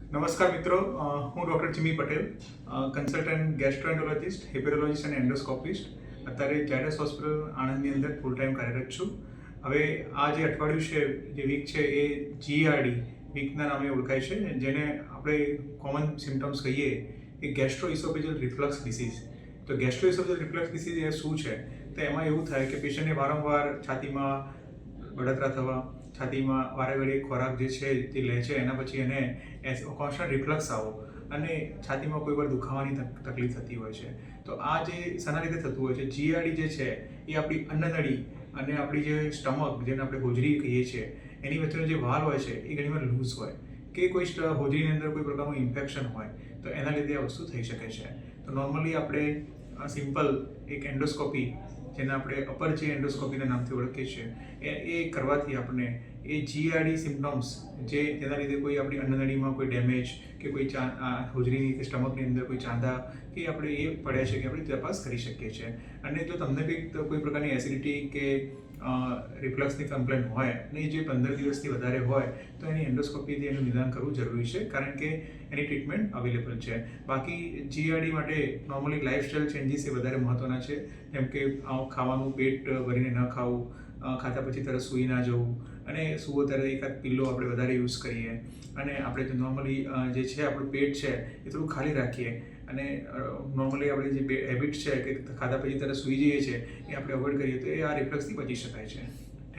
નમસ્કાર મિત્રો, હું ડૉક્ટર જીમી પટેલ, કન્સલ્ટન્ટ ગેસ્ટ્રોએન્ટરોલોજિસ્ટ, હેપેરોલોજિસ્ટ અને એન્ડોસ્કોપિસ્ટ. અત્યારે ઝાયડસ હોસ્પિટલ આણંદની અંદર ફૂલ ટાઈમ કાર્યરત છું. હવે આ જે અઠવાડિયું છે, જે વીક છે, એ GERD વીકના નામે ઓળખાય છે, જેને આપણે કોમન સિમ્ટમ્સ કહીએ એ ગેસ્ટ્રોઇસોફેજલ રિફ્લક્સ ડિસીઝ. તો ગેસ્ટ્રોઇસોફેજલ રિફ્લક્સ ડિસીઝ એ શું છે? તો એમાં એવું થાય કે પેશન્ટને વારંવાર છાતીમાં બળતરા થવા, છાતીમાં વારે ઘડીએ ખોરાક જે છે તે લે છે, એના પછી એને કોન્સ્ટન્ટ રિફ્લક્સ આવો અને છાતીમાં કોઈ વાર દુખાવાની તકલીફ થતી હોય છે. તો આ જે શાના લીધે થતું હોય છે, GERD જે છે એ આપણી અન્નનળી અને આપણી જે સ્ટમક, જેને આપણે હોજરી કહીએ છીએ, એની વચ્ચેનો જે વાલ હોય છે એ ઘણીવાર લૂઝ હોય કે કોઈ હોજરીની અંદર કોઈ પ્રકારનું ઇન્ફેક્શન હોય, તો એના લીધે આ વસ્તુ થઈ શકે છે. તો નોર્મલી આપણે સિમ્પલ એક એન્ડોસ્કોપી, જેને આપણે અપર જે એન્ડોસ્કોપીના નામથી ઓળખીએ છીએ, એ કરવાથી આપણે એ GERD સિમ્ટમ્સ, જેના લીધે કોઈ આપણી અન્નનળીમાં કોઈ ડેમેજ કે કોઈ હોજરીની કે સ્ટમકની અંદર કોઈ ચાંદા કે આપણે એ પડ્યા છે કે આપણે તપાસ કરી શકીએ છીએ. અને જો તમને કોઈ પ્રકારની એસિડિટી કે રિફ્લક્સની કમ્પ્લેન હોય અને જે 15 દિવસથી વધારે હોય, તો એની એન્ડોસ્કોપીથી એનું નિદાન કરવું જરૂરી છે, કારણ કે એની ટ્રીટમેન્ટ અવેલેબલ છે. બાકી GERD માટે નોર્મલી લાઇફસ્ટાઇલ ચેન્જીસ એ વધારે મહત્ત્વના છે, જેમ કે ખાવાનું પેટ ભરીને ન ખાવું, ખાતા પછી તરત સૂઈ ના જવું, અને સૂવો ત્યારે એકાદ પિલ્લો આપણે વધારે યુઝ કરીએ, અને આપણે નોર્મલી જે છે આપણું પેટ છે એ થોડું ખાલી રાખીએ, અને નોર્મલી આપણે જે હેબિટ છે કે ખાધા પછી તરત સૂઈ જઈએ છીએ એ આપણે અવોઇડ કરીએ, તો એ આ રિફ્લક્સથી બચી શકાય છે.